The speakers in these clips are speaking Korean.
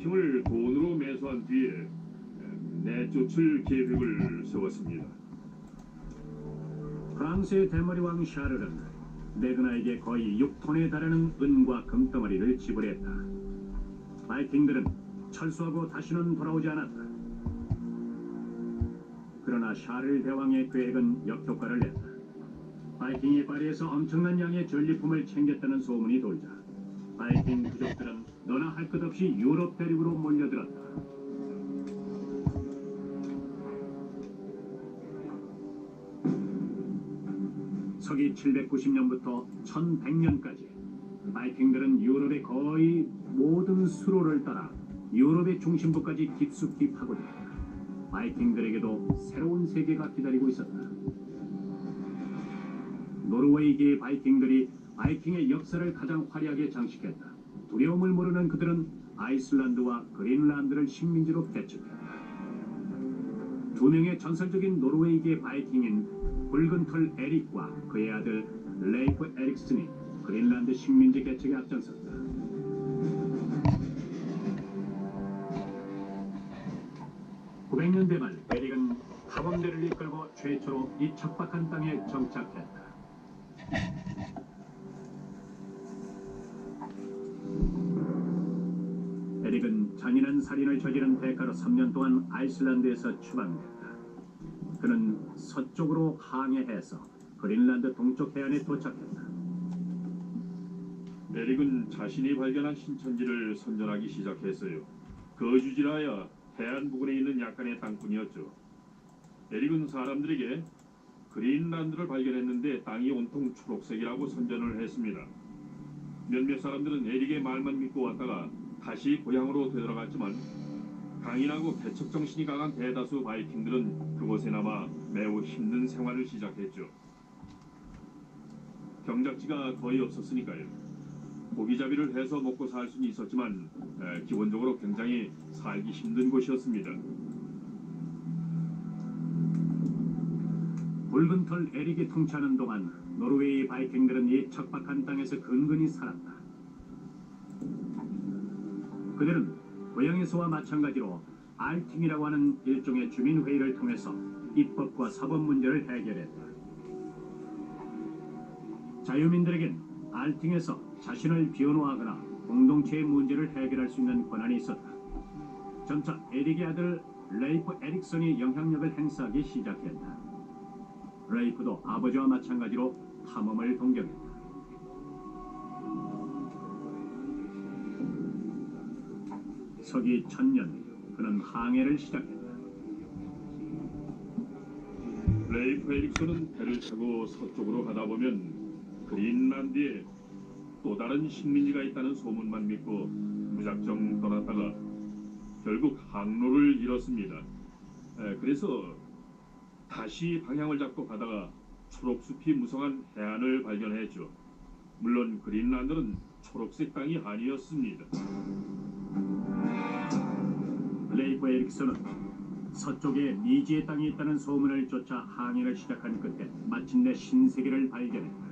바이킹을 돈으로 매수한 뒤에 내쫓을 계획을 세웠습니다. 프랑스의 대머리왕 샤를은 레그나에게 거의 6톤에 달하는 은과 금덩어리를 지불했다. 바이킹들은 철수하고 다시는 돌아오지 않았다. 그러나 샤를 대왕의 계획은 역효과를 냈다. 바이킹이 파리에서 엄청난 양의 전리품을 챙겼다는 소문이 돌자 바이킹 부족들은 너나 할 것 없이 유럽 대륙으로 몰려들었다. 서기 790년부터 1100년까지 바이킹들은 유럽의 거의 모든 수로를 따라 유럽의 중심부까지 깊숙이 파고들었다. 바이킹들에게도 새로운 세계가 기다리고 있었다. 노르웨이계의 바이킹들이 바이킹의 역사를 가장 화려하게 장식했다. 두려움을 모르는 그들은 아이슬란드와 그린란드를 식민지로 개척했다. 두 명의 전설적인 노르웨이계 바이킹인 붉은 털 에릭과 그의 아들 레이프 에릭슨이 그린란드 식민지 개척에 앞장섰다. (900년대) 말 에릭은 탐험대를 이끌고 최초로 이 척박한 땅에 정착했다. 에릭은 잔인한 살인을 저지른 대가로 3년 동안 아이슬란드에서 추방됐다. 그는 서쪽으로 항해해서 그린란드 동쪽 해안에 도착했다. 에릭은 자신이 발견한 신천지를 선전하기 시작했어요. 거주지라야 해안 부근에 있는 약간의 땅뿐이었죠. 에릭은 사람들에게 그린란드를 발견했는데 땅이 온통 초록색이라고 선전을 했습니다. 몇몇 사람들은 에릭의 말만 믿고 왔다가 다시 고향으로 되돌아갔지만 강인하고 개척 정신이 강한 대다수 바이킹들은 그곳에 남아 매우 힘든 생활을 시작했죠. 경작지가 거의 없었으니까요. 고기잡이를 해서 먹고 살 수는 있었지만 기본적으로 굉장히 살기 힘든 곳이었습니다. 붉은 털 에릭이 통치하는 동안 노르웨이 바이킹들은 이 척박한 땅에서 근근히 살았다. 그들은 고향에서와 마찬가지로 알팅이라고 하는 일종의 주민회의를 통해서 입법과 사법 문제를 해결했다. 자유민들에겐 알팅에서 자신을 변호하거나 공동체의 문제를 해결할 수 있는 권한이 있었다. 점차 에릭의 아들 레이프 에릭슨이 영향력을 행사하기 시작했다. 레이프도 아버지와 마찬가지로 탐험을 동경했다. 서기 1000년 그는 항해를 시작했다. 레이프 에릭슨은 배를 타고 서쪽으로 가다 보면 그린란드에 또 다른 식민지가 있다는 소문만 믿고 무작정 떠났다가 결국 항로를 잃었습니다. 그래서 다시 방향을 잡고 가다가 초록숲이 무성한 해안을 발견했죠. 물론 그린란드는 초록색 땅이 아니었습니다. 레이프 에릭슨은 서쪽에 미지의 땅이 있다는 소문을 쫓아 항해를 시작한 끝에 마침내 신세계를 발견했다.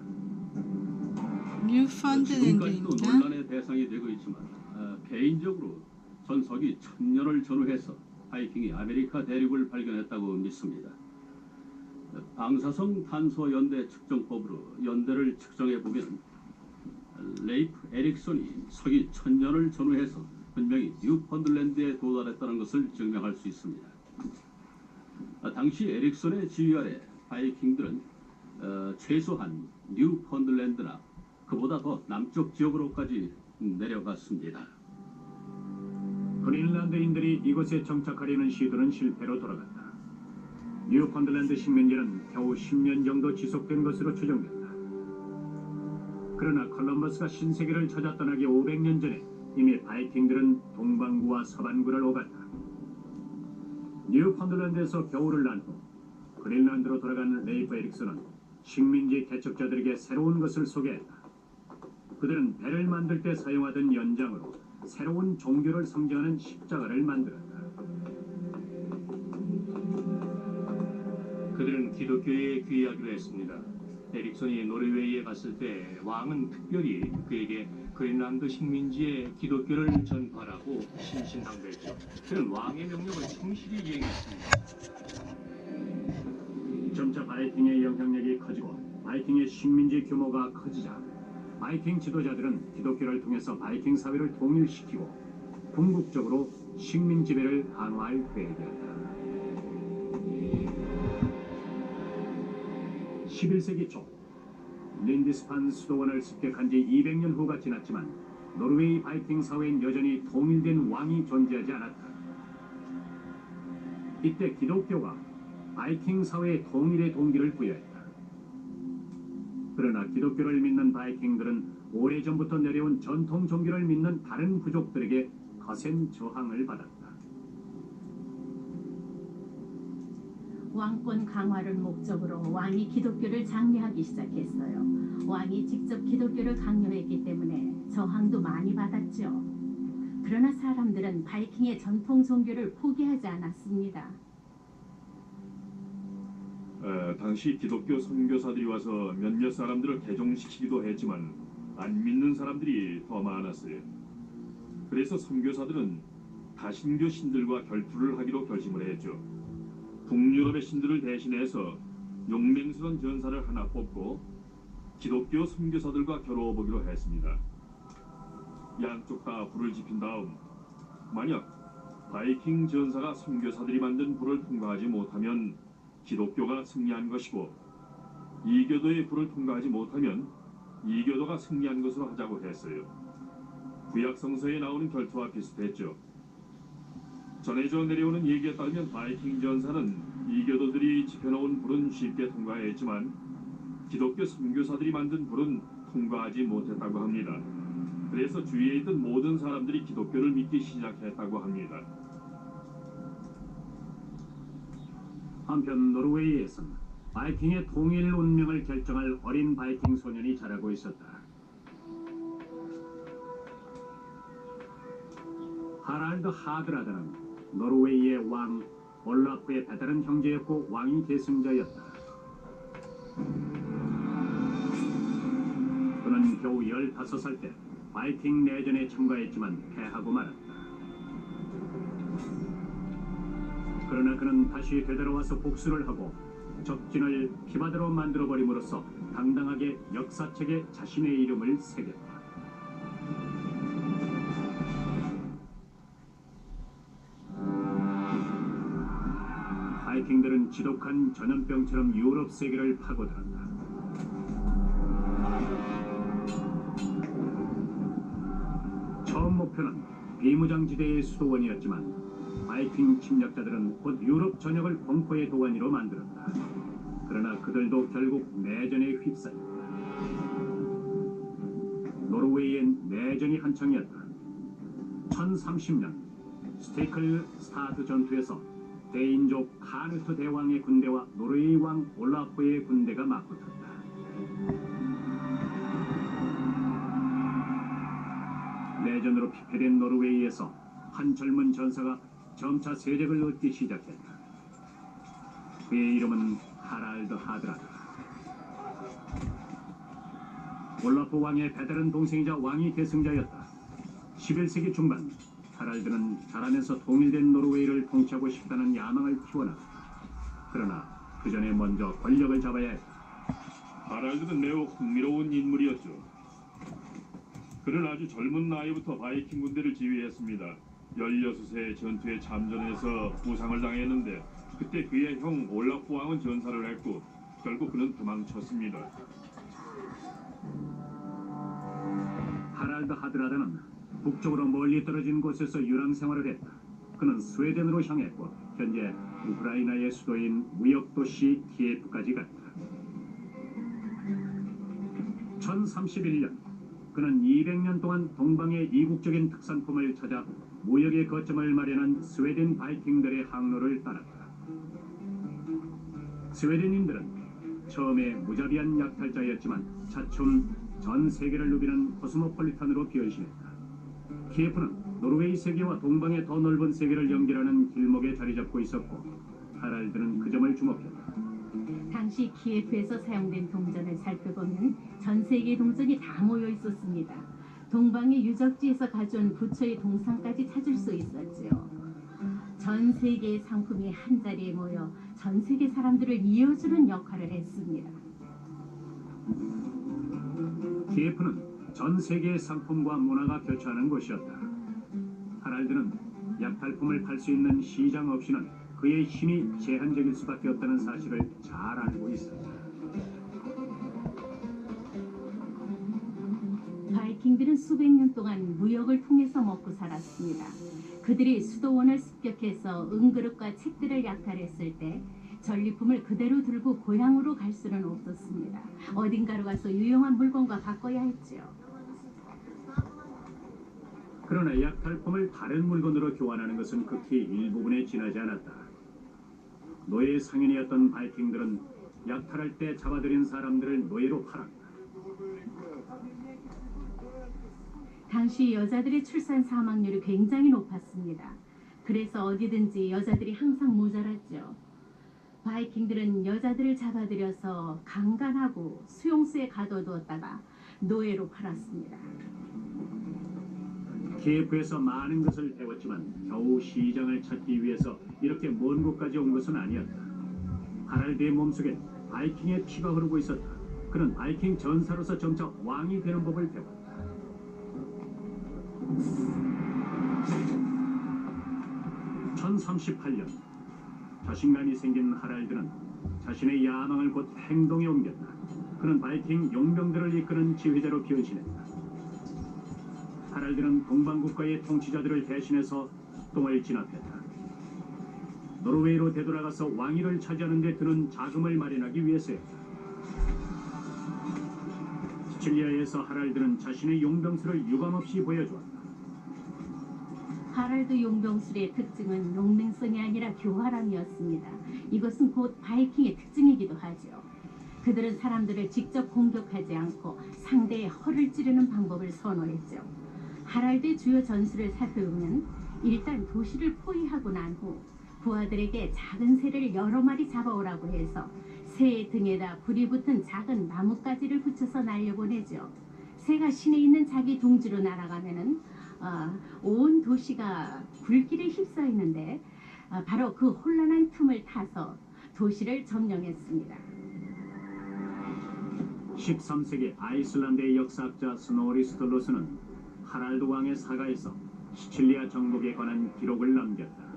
지금까지도 뉴펀드랜드입니다. 논란의 대상이 되고 있지만 개인적으로 전 서기 1000년을 전후해서 바이킹이 아메리카 대륙을 발견했다고 믿습니다. 방사성 탄소 연대 측정법으로 연대를 측정해 보면 레이프 에릭슨이 서기 1000년을 전후해서 분명히 뉴펀들랜드에 도달했다는 것을 증명할 수 있습니다. 당시 에릭슨의 지휘 아래 바이킹들은 최소한 뉴펀들랜드나 그보다 더 남쪽 지역으로까지 내려갔습니다. 그린란드인들이 이곳에 정착하려는 시도는 실패로 돌아갔다. 뉴펀들랜드 식민지는 겨우 10년 정도 지속된 것으로 추정된다. 그러나 콜럼버스가 신세계를 찾아 떠나기 500년 전에 이미 바이킹들은 동반구와 서반구를 오갔다. 뉴펀들랜드에서 겨울을 난 후 그린란드로 돌아간 레이프 에릭슨은 식민지 개척자들에게 새로운 것을 소개했다. 그들은 배를 만들 때 사용하던 연장으로 새로운 종교를 상징하는 십자가를 만들었다. 그들은 기독교에 귀의하기로 했습니다. 에릭슨이 노르웨이에 갔을 때 왕은 특별히 그에게 그린란드 식민지에 기독교를 전파하고 신신당부했죠. 그는 왕의 명령을 충실히 이행했습니다. 점차 바이킹의 영향력이 커지고 바이킹의 식민지 규모가 커지자 바이킹 지도자들은 기독교를 통해서 바이킹 사회를 통일시키고 궁극적으로 식민 지배를 강화할 계획이었다. 11세기 초 린디스판 수도원을 습격한 지 200년 후가 지났지만 노르웨이 바이킹 사회엔 여전히 통일된 왕이 존재하지 않았다. 이때 기독교가 바이킹 사회의 통일의 동기를 부여했다. 그러나 기독교를 믿는 바이킹들은 오래전부터 내려온 전통 종교를 믿는 다른 부족들에게 거센 저항을 받았다. 왕권 강화를 목적으로 왕이 기독교를 장려하기 시작했어요. 왕이 직접 기독교를 강요했기 때문에 저항도 많이 받았죠. 그러나 사람들은 바이킹의 전통 종교를 포기하지 않았습니다. 당시 기독교 선교사들이 와서 몇몇 사람들을 개종시키기도 했지만 안 믿는 사람들이 더 많았어요. 그래서 선교사들은 다신교 신들과 결투를 하기로 결심을 했죠. 북유럽의 신들을 대신해서 용맹스러운 전사를 하나 뽑고 기독교 선교사들과 겨루어보기로 했습니다. 양쪽 다 불을 지핀 다음 만약 바이킹 전사가 선교사들이 만든 불을 통과하지 못하면 기독교가 승리한 것이고 이교도의 불을 통과하지 못하면 이교도가 승리한 것으로 하자고 했어요. 구약 성서에 나오는 결투와 비슷했죠. 전해져 내려오는 얘기에 따르면 바이킹 전사는 이교도들이 지펴놓은 불은 쉽게 통과했지만 기독교 선교사들이 만든 불은 통과하지 못했다고 합니다. 그래서 주위에 있던 모든 사람들이 기독교를 믿기 시작했다고 합니다. 한편 노르웨이에서는 바이킹의 통일 운명을 결정할 어린 바이킹 소년이 자라고 있었다. 하랄드 하드라드는 노르웨이의 왕 올라프의 배다른 형제였고 왕위 계승자였다. 그는 겨우 15살 때 바이킹 내전에 참가했지만 패하고 말았다. 그러나 그는 다시 되돌아와서 복수를 하고 적진을 피바다로 만들어버림으로써 당당하게 역사책에 자신의 이름을 새겼다. 바이킹들은 지독한 전염병처럼 유럽 세계를 파고들었다. 처음 목표는 비무장지대의 수도원이었지만 바이킹 침략자들은 곧 유럽 전역을 공포의 도가니로 만들었다. 그러나 그들도 결국 내전에 휩싸였다. 노르웨이엔 내전이 한창이었다. 1030년 스테이클 스타드 전투에서 대인족 카누트 대왕의 군대와 노르웨이 왕 올라프의 군대가 맞붙었다. 내전으로 피폐된 노르웨이에서 한 젊은 전사가 점차 세력을 얻기 시작했다. 그의 이름은 하랄드 하드라다. 올라프 왕의 배다른 동생이자 왕위 계승자였다. 11세기 중반 하랄드는 자라면서 통일된 노르웨이를 통치하고 싶다는 야망을 키워놨다. 그러나 그 전에 먼저 권력을 잡아야 했다. 하랄드는 매우 흥미로운 인물이었죠. 그는 아주 젊은 나이부터 바이킹 군대를 지휘했습니다. 16세 전투에 참전해서 부상을 당했는데 그때 그의 형 올라프 왕은 전사를 했고 결국 그는 도망쳤습니다. 하랄드 하드라드는 북쪽으로 멀리 떨어진 곳에서 유랑 생활을 했다. 그는 스웨덴으로 향했고 현재 우크라이나의 수도인 무역도시 키예프까지 갔다. 1031년 그는 200년 동안 동방의 이국적인 특산품을 찾아 무역의 거점을 마련한 스웨덴 바이킹들의 항로를 따랐다. 스웨덴인들은 처음에 무자비한 약탈자였지만 차츰 전 세계를 누비는 코스모폴리탄으로 변신했다. 키예프는 노르웨이 세계와 동방의 더 넓은 세계를 연결하는 길목에 자리 잡고 있었고 하랄드는 그 점을 주목했다. 당시 키예프에서 사용된 동전을 살펴보면 전 세계 동전이 다 모여 있었습니다. 동방의 유적지에서 가져온 부처의 동상까지 찾을 수 있었지요. 전 세계의 상품이 한 자리에 모여 전 세계 사람들을 이어주는 역할을 했습니다. 키예프는 전 세계의 상품과 문화가 교차하는 곳이었다. 하랄드는 약탈품을 팔 수 있는 시장 없이는 그의 힘이 제한적일 수밖에 없다는 사실을 잘 알고 있었다. 바이킹들은 수백 년 동안 무역을 통해서 먹고 살았습니다. 그들이 수도원을 습격해서 은그릇과 책들을 약탈했을 때 전리품을 그대로 들고 고향으로 갈 수는 없었습니다. 어딘가로 가서 유용한 물건과 바꿔야 했지요. 그러나 약탈품을 다른 물건으로 교환하는 것은 극히 일부분에 지나지 않았다. 노예 상인이었던 바이킹들은 약탈할 때 잡아들인 사람들을 노예로 팔았다. 당시 여자들의 출산 사망률이 굉장히 높았습니다. 그래서 어디든지 여자들이 항상 모자랐죠. 바이킹들은 여자들을 잡아들여서 강간하고 수용소에 가둬두었다가 노예로 팔았습니다. 키예프에서 많은 것을 배웠지만 겨우 시장을 찾기 위해서 이렇게 먼 곳까지 온 것은 아니었다. 하랄드의 몸속에 바이킹의 피가 흐르고 있었다. 그는 바이킹 전사로서 점차 왕이 되는 법을 배웠다. 1038년 자신감이 생긴 하랄드는 자신의 야망을 곧 행동에 옮겼다. 그는 바이킹 용병들을 이끄는 지휘자로 변신했다. 하랄드는 동방국가의 통치자들을 대신해서 똥을 진압했다. 노르웨이로 되돌아가서 왕위를 차지하는 데 드는 자금을 마련하기 위해서였다. 시칠리아에서 하랄드는 자신의 용병술을 유감없이 보여주었다. 하랄드 용병술의 특징은 용맹성이 아니라 교활함이었습니다. 이것은 곧 바이킹의 특징이기도 하죠. 그들은 사람들을 직접 공격하지 않고 상대의 허를 찌르는 방법을 선호했죠. 하랄드의 주요 전술을 살펴보면 일단 도시를 포위하고 난 후 부하들에게 작은 새를 여러 마리 잡아오라고 해서 새의 등에다 불이 붙은 작은 나뭇가지를 붙여서 날려보내죠. 새가 신에 있는 자기 둥지로 날아가면은 온 도시가 불길에 휩싸여 있는데 바로 그 혼란한 틈을 타서 도시를 점령했습니다. 13세기 아이슬란드의 역사학자 스노리 스톨로스는 하랄드 왕의 사가에서 시칠리아 정복에 관한 기록을 남겼다.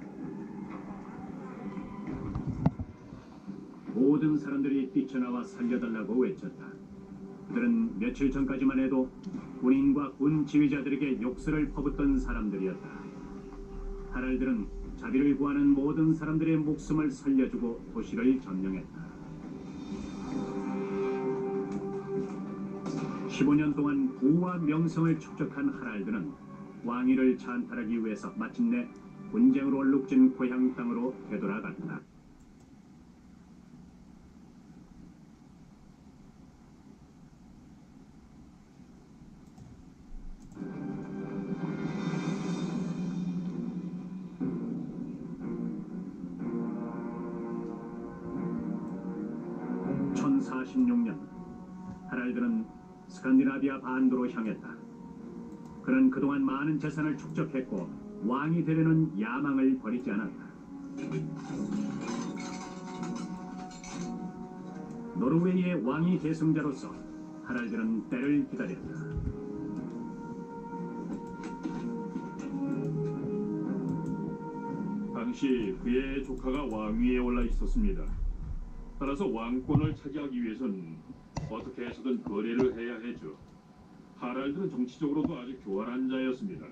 모든 사람들이 뛰쳐나와 살려달라고 외쳤다. 그들은 며칠 전까지만 해도 군인과 군 지휘자들에게 욕설을 퍼붓던 사람들이었다. 하랄드는 자비를 구하는 모든 사람들의 목숨을 살려주고 도시를 점령했다. 15년 동안 부와 명성을 축적한 하랄드는 왕위를 찬탈하기 위해서 마침내 분쟁으로 얼룩진 고향 땅으로 되돌아갔다. (1046년) 하랄드는 스칸디나비아 반도로 향했다. 그는 그동안 많은 재산을 축적했고 왕이 되려는 야망을 버리지 않았다. 노르웨이의 왕위 계승자로서 하랄드는 때를 기다렸다. 당시 그의 조카가 왕위에 올라 있었습니다. 따라서 왕권을 차지하기 위해서는 어떻게 해서든 거래를 해야 했죠. 하랄드는 정치적으로도 아주 교활한 자였습니다.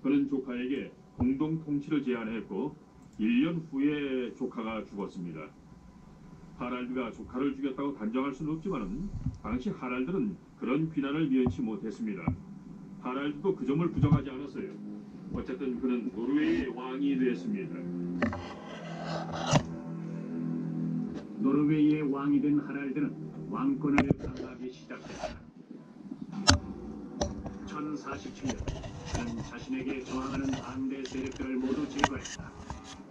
그는 조카에게 공동 통치를 제안했고 1년 후에 조카가 죽었습니다. 하랄드가 조카를 죽였다고 단정할 수는 없지만 당시 하랄드는 그런 비난을 면치 못했습니다. 하랄드도 그 점을 부정하지 않았어요. 어쨌든 그는 노르웨이의 왕이 됐습니다. 노르웨이의 왕이 된 하랄드는 왕권을 강하기 시작했다. 1047년 그는 자신에게 저항하는 반대 세력들을 모두 제거했다.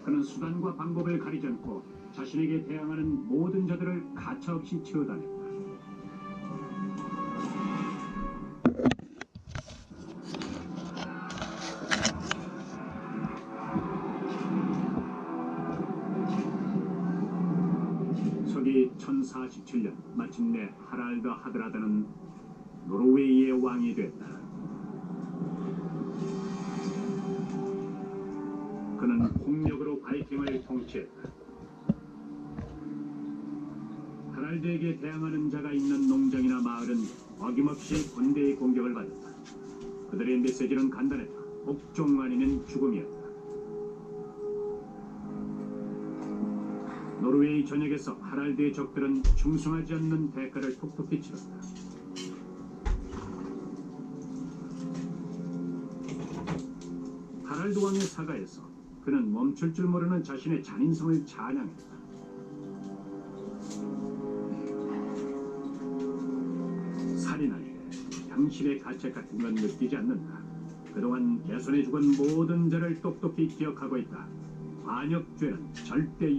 그는 수단과 방법을 가리지 않고 자신에게 대항하는 모든 자들을 가차없이 처단했다. 47년 마침내 하랄드 하드라드는 노르웨이의 왕이 됐다. 그는 폭력으로 바이킹을 통치했다. 하랄드에게 대항하는 자가 있는 농장이나 마을은 어김없이 군대의 공격을 받았다. 그들의 메시지는 간단했다. 복종 아니면 죽음이었다. 노르웨이 전역에서 하랄드의 적들은 충성하지 않는 대가를 톡톡히 치렀다. 하랄드 왕의 사가에서 그는 멈출 줄 모르는 자신의 잔인성을 찬양했다. 살인할 때 양심의 가책 같은 건 느끼지 않는다. 그동안 개손에 죽은 모든 자를 똑똑히 기억하고 있다. 반역죄는 절대